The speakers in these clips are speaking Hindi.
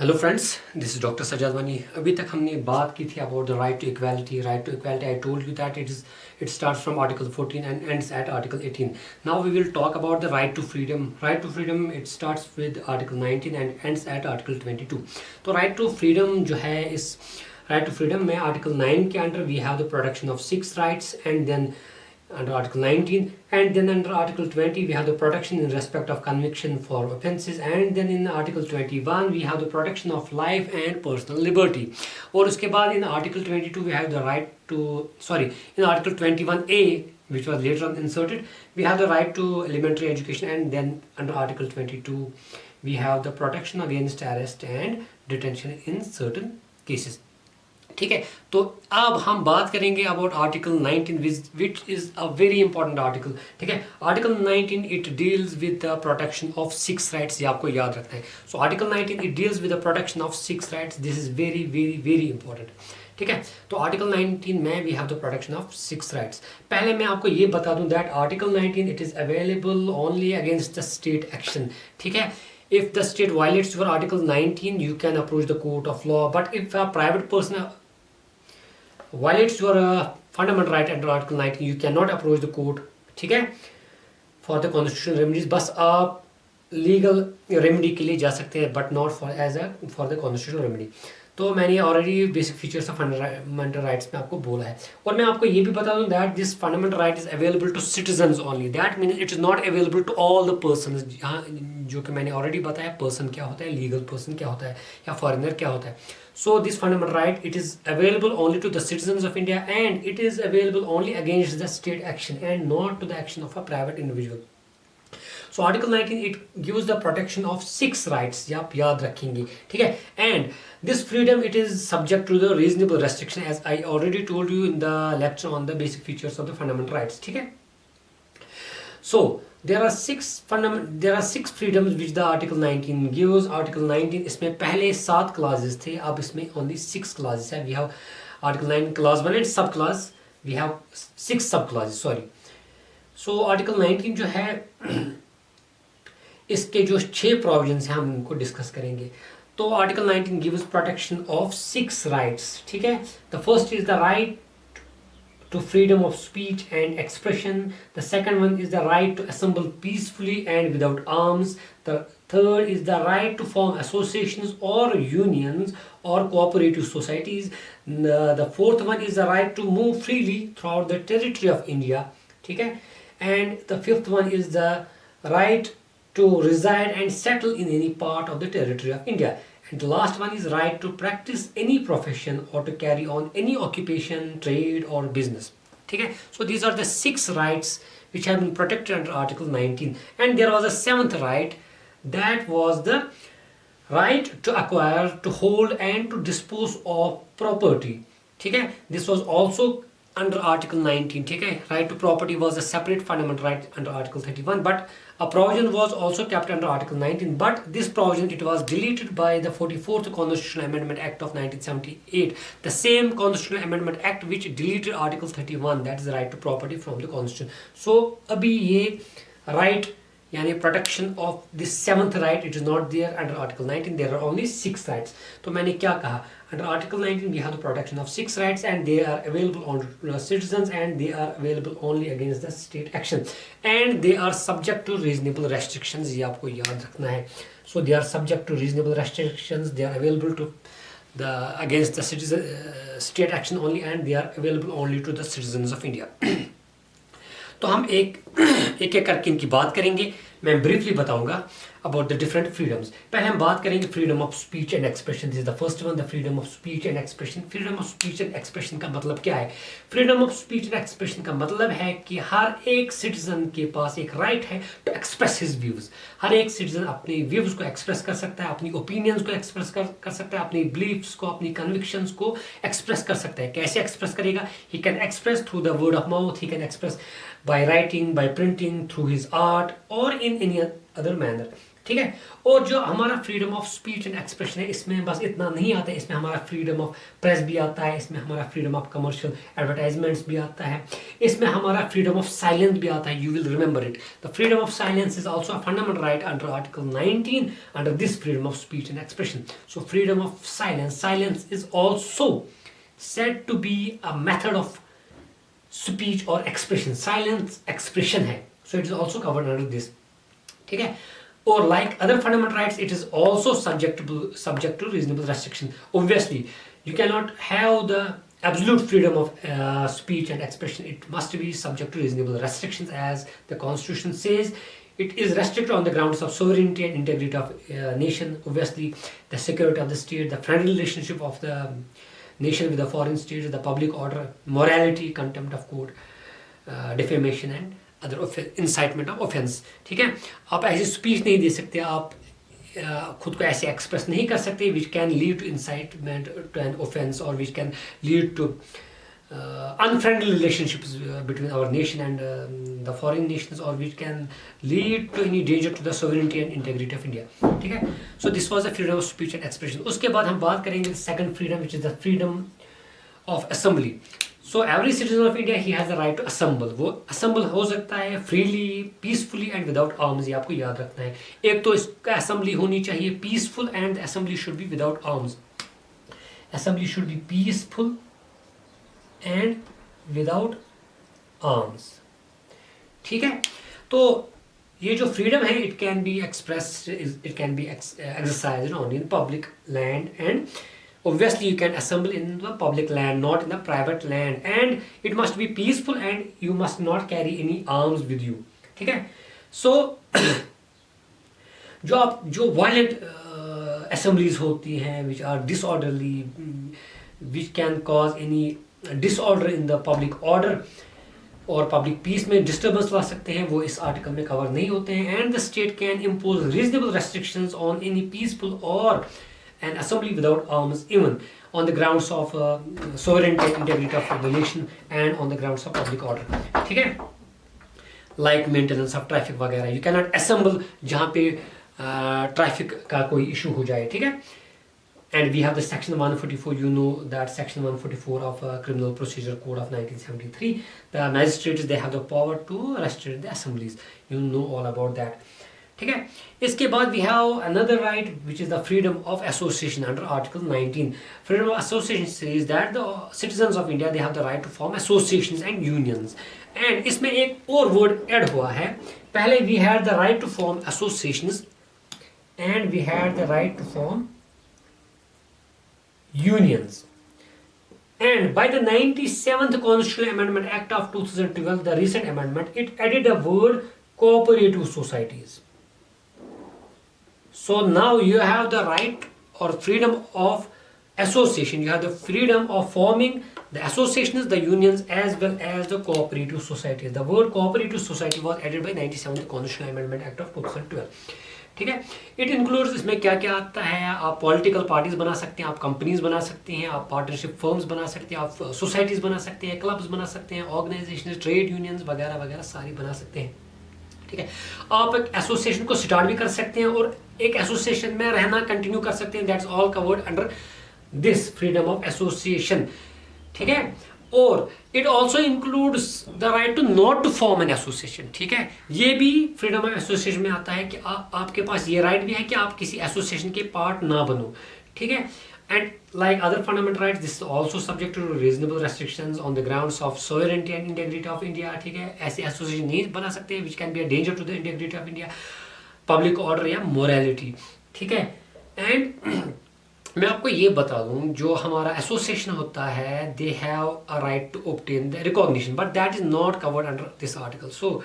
Hello friends, this is doctor Sajad Wani. अभी तक हमने बात की थी about the right to equality. Right to equality, I told you that it starts from article 14 and ends at article 18। Now we will talk about the right to freedom. Right to freedom it starts with article 19 and ends at article 22। तो राइट टू फ्रीडम जो है, इस राइट टू फ्रीडम में आर्टिकल 9 के under we have the protection of 6 rights, and then under Article 19, and then under Article 20 we have the protection in respect of conviction for offences, and then in Article 21 we have the protection of life and personal liberty. और उसके बाद in Article 22 we have the right to, in Article 21A, which was later on inserted, we have the right to elementary education, and then under Article 22 we have the protection against arrest and detention in certain cases. ठीक है, तो अब हम बात करेंगे about article 19 which is a very important article. ठीक है, article 19 it deals with the protection of 6 rights, ये आपको याद रखना है। So article 19 it deals with the protection of 6 rights, this is very very very important. ठीक है, तो आर्टिकल 19 में we have the protection of 6 rights. पहले मैं आपको ये बता दूं that article 19 it is available only against the state action. ठीक है, if the state violates your article 19 you can approach the court of law, but if a private person violates your fundamental right under article 19 you cannot approach the court। ठीक है, for the constitutional remedies, बस आप लीगल रेमेडी के लिए जा सकते हैं, but not for as a for the constitutional remedy. तो मैंने already basic features of fundamental rights में आपको बोला है, और मैं आपको ये भी बता दूं that this fundamental right is available to citizens only. That means it is not available to all the person. यहाँ जो कि मैंने ऑलरेडी बताया, पर्सन क्या होता है, लीगल पर्सन क्या होता है, या फॉरेनर क्या होता है। So this fundamental right, it is available only to the citizens of India, and it is available only against the state action and not to the action of a private individual. So Article 19 it gives the protection of 6 rights, ये आप याद रखेंगे। ठीक है, and this freedom it is subject to the reasonable restriction, as I already told you in the lecture on the basic features of the fundamental rights. ठीक है, so there are six freedoms which the Article 19 gives. Article 19 इसमें पहले 7 clauses थे, अब इसमें only 6 clauses है। We have Article 9 clause 1 and sub clause, we have 6 sub clauses, sorry. So Article 19 जो है, इसके जो 6 provisions हैं हम उनको डिस्कस करेंगे। तो Article 19 gives protection of 6 rights। ठीक है, the first is the right to freedom of speech and expression. The second one is the right to assemble peacefully and without arms. The third is the right to form associations or unions or cooperative societies. The fourth one is the right to move freely throughout the territory of India. ठीक है, and the fifth one is the right to reside and settle in any part of the territory of India. And the last one is right to practice any profession or to carry on any occupation, trade or business. ठीक है, so these are the 6 rights which have been protected under Article 19. And there was a 7th right, that was the right to acquire, to hold and to dispose of property. ठीक है, this was also under Article 19. ठीक है, right to property was a separate fundamental right under Article 31, but a provision was also kept under Article 19, but this provision it was deleted by the 44th Constitutional Amendment Act of 1978, the same Constitutional Amendment Act which deleted Article 31, that is the right to property, from the Constitution. So अभी ये right यानी protection of this 7th right it is not there under Article 19. There are only 6 rights. तो मैंने क्या कहा, under Article 19 we have the protection of 6 rights, and they are available on citizens, and they are available only against the state action, and they are subject to reasonable restrictions. ये आपको याद रखना है। So they are subject to reasonable restrictions, they are available to the against the citizen state action only, and they are available only to the citizens of India. तो हम एक एक करके इनकी बात करेंगे। मैं ब्रीफली बताऊंगा अबाउट द डिफरेंट फ्रीडम्स। पहले हम बात करेंगे freedom of speech and expression. This is the first one, the freedom of speech and expression. Freedom of speech and expression का मतलब क्या है? Freedom of speech and expression का मतलब है कि हर एक सिटीजन के पास एक राइट है टू एक्सप्रेस हिज व्यूज। हर एक सिटीजन अपने व्यूज को एक्सप्रेस कर सकता है, अपनी ओपिनियंस को एक्सप्रेस कर सकता है, अपनी बिलीफ्स को, अपनी कन्विक्शंस को एक्सप्रेस कर सकता है। कैसे एक्सप्रेस करेगा? He can express through the word of mouth, he can express by writing, by printing, through his art, or in any other manner. ठीक है। और जो हमारा freedom of speech and expression है, इसमें बस इतना नहीं आता है, इसमें हमारा फ्रीडम ऑफ प्रेस भी आता है, इसमें हमारा फ्रीडम ऑफ कमर्शियल एडवर्टाइजमेंट्स भी आता है, इसमें हमारा फ्रीडम ऑफ साइलेंस भी आता है। You will remember it, the freedom of silence is also a fundamental right under article 19 under this freedom of speech and expression. So freedom of silence, silence is also said to be a method of speech or expression. Silence expression है, so it is also covered under this, ठीक है। Or like other fundamental rights, it is also subject to reasonable restriction. Obviously, you cannot have the absolute freedom of speech and expression. It must be subject to reasonable restrictions, as the Constitution says. It is restricted on the grounds of sovereignty and integrity of nation. Obviously, the security of the state, the friendly relationship of the nation with the foreign states, the public order, morality, contempt of court, defamation and other incitement of offense, ठीक है। आप ऐसी स्पीच नहीं दे सकते, आप खुद को ऐसे एक्सप्रेस नहीं कर सकते which can lead to incitement to an offense or which can lead to unfriendly relationships between our nation and the foreign nations, or which can lead to any danger to the sovereignty and integrity of India, ठीक है। So this was the freedom of speech and expression. उसके बाद हम बात करेंगे second freedom, which is the freedom of assembly. So every citizen of India, he has the right to assemble. वो assemble हो सकता है freely, peacefully and without arms. ये आपको याद रखना है। एक तो इसका assembly होनी चाहिए peaceful, and the assembly should be without arms. Assembly should be peaceful and without arms, ठीक है। तो ये जो freedom है, it can be expressed, it can be exercised on in public land, and obviously you can assemble in the public land, not in the private land, and it must be peaceful and you must not carry any arms with you, ठीक है। So जो violent assemblies होती हैं, which are disorderly, which can cause any disorder in the public order और पब्लिक पीस में डिस्टर्बेंस ला सकते हैं, वो इस आर्टिकल में कवर नहीं होते हैं। And the state can impose reasonable restrictions on any peaceful और an assembly without arms, even on the grounds of sovereignty and integrity of the nation and on the grounds of public order, ठीक है। like maintenance of traffic वगैरह, you cannot assemble जहाँ पे ट्रैफिक का कोई इशू हो जाए, ठीक है। And we have the section 144, you know that section 144 of Criminal Procedure Code of 1973. The magistrates, they have the power to restrict the assemblies. You know all about that. ठीक है। इसके बाद we have another right, which is the freedom of association under Article 19. Freedom of association says that the citizens of India, they have the right to form associations and unions. And इसमें एक और word add हुआ है। पहले we had the right to form associations and we had the right to form unions, and by the 97th Constitutional Amendment Act of 2012, the recent amendment, it added a word cooperative societies. So now you have the right or freedom of association, you have the freedom of forming the associations, the unions, as well as the cooperative societies. The word cooperative society was added by 97th Constitutional Amendment Act of 2012, ठीक है। इट इंक्लूड्स, इसमें क्या क्या आता है, आप पॉलिटिकल पार्टीज बना सकते हैं, आप कंपनीज बना सकते हैं, आप पार्टनरशिप फर्म्स बना सकते हैं, आप सोसाइटीज बना सकते हैं, क्लब्स बना सकते हैं, ऑर्गेनाइजेशन, ट्रेड यूनियंस वगैरह वगैरह सारी बना सकते हैं, ठीक है। आप एक एसोसिएशन को स्टार्ट भी कर सकते हैं और एक एसोसिएशन में रहना कंटिन्यू कर सकते हैं। That's all covered under this freedom of association, ठीक है। और it also includes the right to not to form an association, ठीक है। ये भी फ्रीडम ऑफ एसोसिएशन में आता है कि आपके पास ये राइट भी है कि आप किसी एसोसिएशन के पार्ट ना बनो, ठीक है। And like other fundamental rights, this also subject to reasonable restrictions on the grounds of sovereignty and integrity of India, ठीक है। ऐसे एसोसिएशन नहीं बना सकते which can be a danger to the integrity of India, public order या मोरालिटी, ठीक है। एंड मैं आपको ये बता दूं, जो हमारा एसोसिएशन होता है, they have a right to obtain the recognition, but that is not covered under this article. So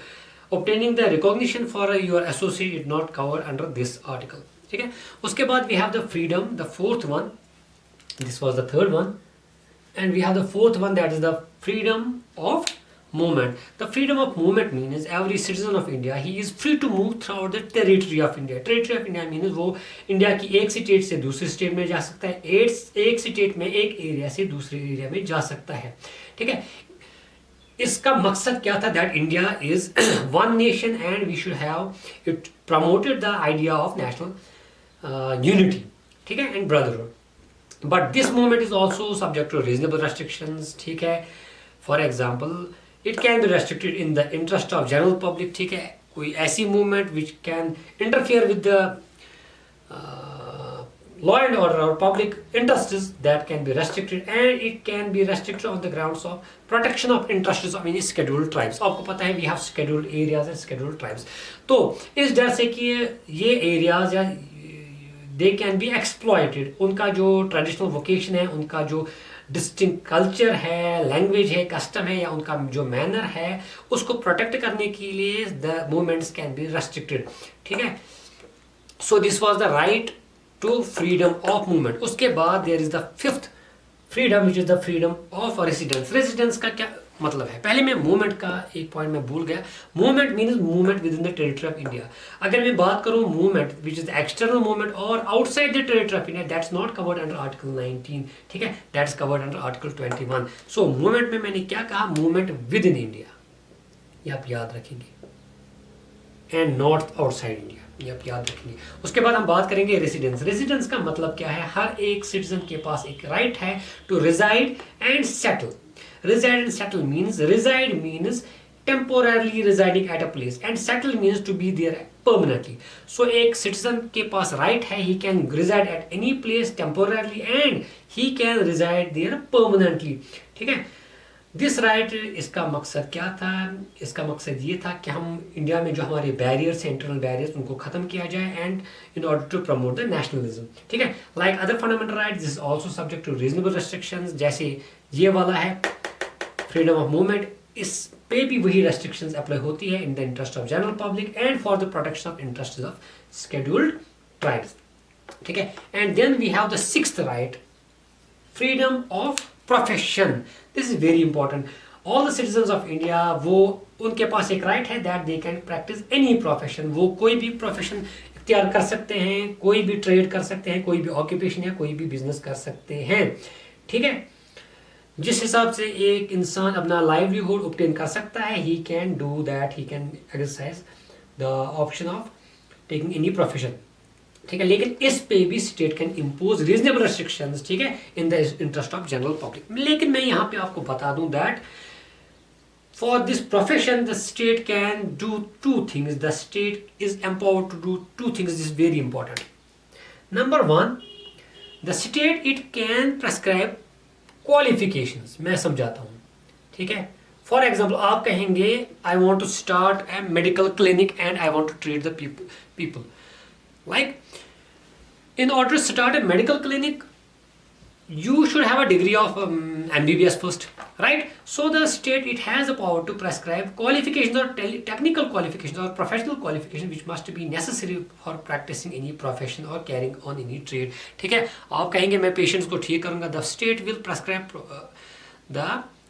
obtaining the recognition for your associate is not covered under this article. ठीक है. उसके बाद we have the freedom, the fourth one, this was the third one, and we have the fourth one, that is the freedom of movement. The freedom of movement means every citizen of India, he is free to move throughout the territory of India. Territory of India means वो इंडिया की एक स्टेट से दूसरे स्टेट में जा सकता है, एक स्टेट में एक एरिया से दूसरे एरिया में जा सकता है. ठीक है. इसका मकसद क्या था? That India is one nation and we should have it promoted the idea of national unity, ठीक है, and brotherhood. But this movement is also subject to reasonable restrictions, ठीक है। For example it can be restricted in the interest of general public, ठीक है। कोई ऐसी movement which can interfere with the law and order or public interests, that can be restricted, and it can be restricted on the grounds of protection of interests of any scheduled tribes। आपको पता है we have scheduled areas and scheduled tribes। तो इस डर से कि ये areas या they can be exploited, उनका जो traditional vocation है, उनका जो डिस्टिंक्ट कल्चर है, लैंग्वेज है, कस्टम है, या उनका जो मैनर है, उसको प्रोटेक्ट करने के लिए the movements can be restricted, ठीक है। So this was the right to freedom of movement. उसके बाद there is the fifth freedom which is the freedom of residence. Residence का क्या मतलब है? पहले मैं मूवमेंट का एक पॉइंट में भूल गया। Movement means movement within the territory of India. अगर मैं बात करूं movement which is external movement और outside the territory of India, that's not covered under article 19, ठीक है, that's covered under article 21। So movement में मैंने क्या कहा? मूवमेंट विद इन इंडिया, ये आप याद रखेंगे, एंड नॉट आउटसाइड इंडिया, ये आप याद रखेंगे। उसके बाद हम बात करेंगे रेजिडेंस। रेजिडेंस का मतलब क्या है? हर एक सिटीजन के पास एक राइट है to reside and settle. Reside and settle means, reside means temporarily residing at a place and settle means to be there permanently। So एक citizen के पास right है, he can reside at any place temporarily and he can reside there permanently, ठीक है। दिस राइट इसका मकसद क्या था? इसका मकसद ये था कि हम इंडिया में जो हमारे बैरियर्स हैं, इंटरनल बैरियर्स, उनको खत्म किया जाए and in order to promote the nationalism, ठीक है। Like other fundamental rights, this is also subject to reasonable restrictions. जैसे ये वाला है फ्रीडम ऑफ मूवमेंट, इस पे भी वही रेस्ट्रिक्शंस अप्लाई होती है in the interest of general public and for the protection of interest of scheduled tribes, ठीक है। And then we have the sixth right, freedom of profession. This is very important. All the citizens of India, वो उनके पास एक राइट है that they can practice any profession. वो कोई भी प्रोफेशन इख्तियार कर सकते हैं, कोई भी ट्रेड कर सकते हैं, कोई भी ऑक्यूपेशन या कोई भी बिजनेस कर सकते हैं, ठीक है। जिस हिसाब से एक इंसान अपना लाइवलीहुड ऑब्टेन कर सकता है, he can do that, he can exercise the option of taking any profession, ठीक है। लेकिन इस पे भी state can impose reasonable restrictions, ठीक है, in the interest of general public. लेकिन मैं यहाँ पे आपको बता दूं that for this profession the state can do two things. The state is empowered to do two things, this is very important. Number one, the state it can prescribe qualifications. मैं समझाता हूँ, ठीक है। फॉर एग्जाम्पल आप कहेंगे I want to start a medical clinic and I want to treat the people. Like in order to start a medical clinic, you should have a degree of MBBS first, right? So the state, it has the power to prescribe qualifications or technical qualifications or professional qualifications which must be necessary for practicing any profession or carrying on any trade, ठीक है। आप कहेंगे मैं patients को ठीक करूँगा, the state will prescribe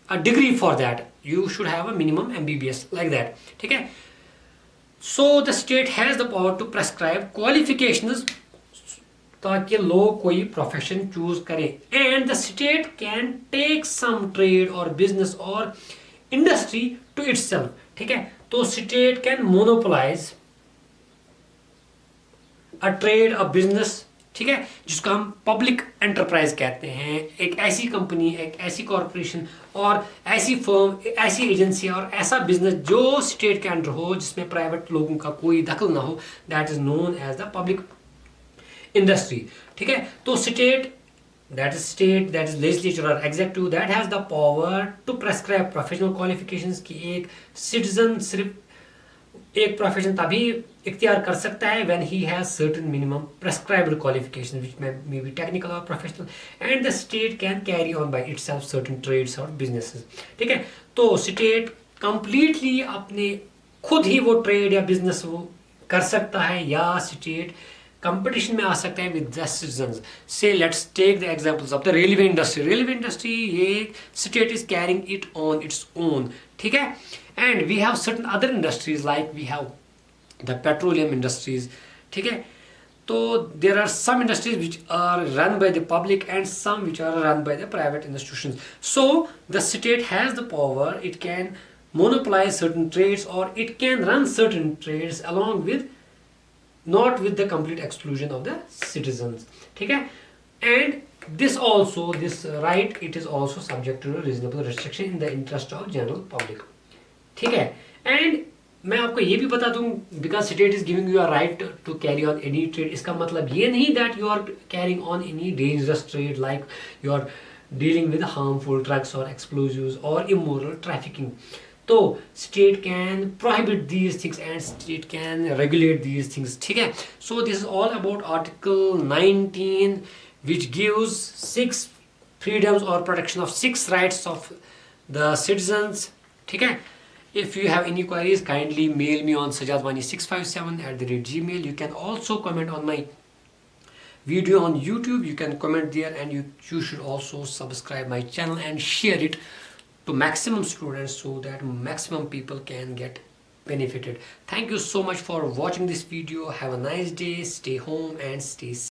a degree for that. You should have a minimum MBBS like that, ठीक है। So the state has the power to prescribe qualifications ताकि लोग कोई प्रोफेशन चूज करें, and the state can take some trade और बिजनेस और इंडस्ट्री टू इटसेल्फ, ठीक है। तो state can monopolize a trade, a business, ठीक है, जिसको हम पब्लिक एंटरप्राइज कहते हैं। एक ऐसी कंपनी, एक ऐसी कॉरपोरेशन और ऐसी फर्म, ऐसी एजेंसी और ऐसा बिजनेस जो स्टेट के अंडर हो, जिसमें प्राइवेट लोगों का कोई दखल ना हो, that is known as the public industry, ठीक है। तो स्टेट, दैट इज लेजिस्लेचर और executive, that has the power to prescribe professional qualifications की एक सिटीजन सिर्फ एक प्रोफेशन तभी इख्तियार कर सकता है when he has certain minimum prescribed qualifications which may be technical और professional, and the state can carry on by itself certain trades और बिजनेसेस, ठीक है। तो स्टेट कंप्लीटली अपने खुद ही वो ट्रेड या बिजनेस वो कर सकता है, या स्टेट कंपटीशन में आ सकता है with the citizens. So let's take the examples of the railway industry. Railway industry, ये state is carrying it on its own, ठीक है। And we have certain other industries like we have the petroleum industries, ठीक है। So there are some industries which are run by the public and some which are run by the private institutions. So the state has the power, it can monopolize certain trades or it can run certain trades along with, not with the complete exclusion of the citizens. Okay? And this also, this right, it is also subject to a reasonable restriction in the interest of general public. ठीक है. एंड मैं आपको ये भी बता दूं, because state is giving you a right to carry on any trade, इसका मतलब ये नहीं that you are carrying on any dangerous trade like you are dealing with harmful drugs और एक्सप्लोजिव्स और इमोरल ट्रैफिकिंग. तो state can prohibit these things and state can regulate these things. ठीक है. So this is all about article 19 which gives 6 freedoms or protection of 6 rights of the citizens. ठीक है. If you have any queries, kindly mail me on sajadwani657@gmail. You can also comment on my video on YouTube. You can comment there, and you should also subscribe my channel and share it to maximum students so that maximum people can get benefited. Thank you so much for watching this video. Have a nice day. Stay home and stay safe.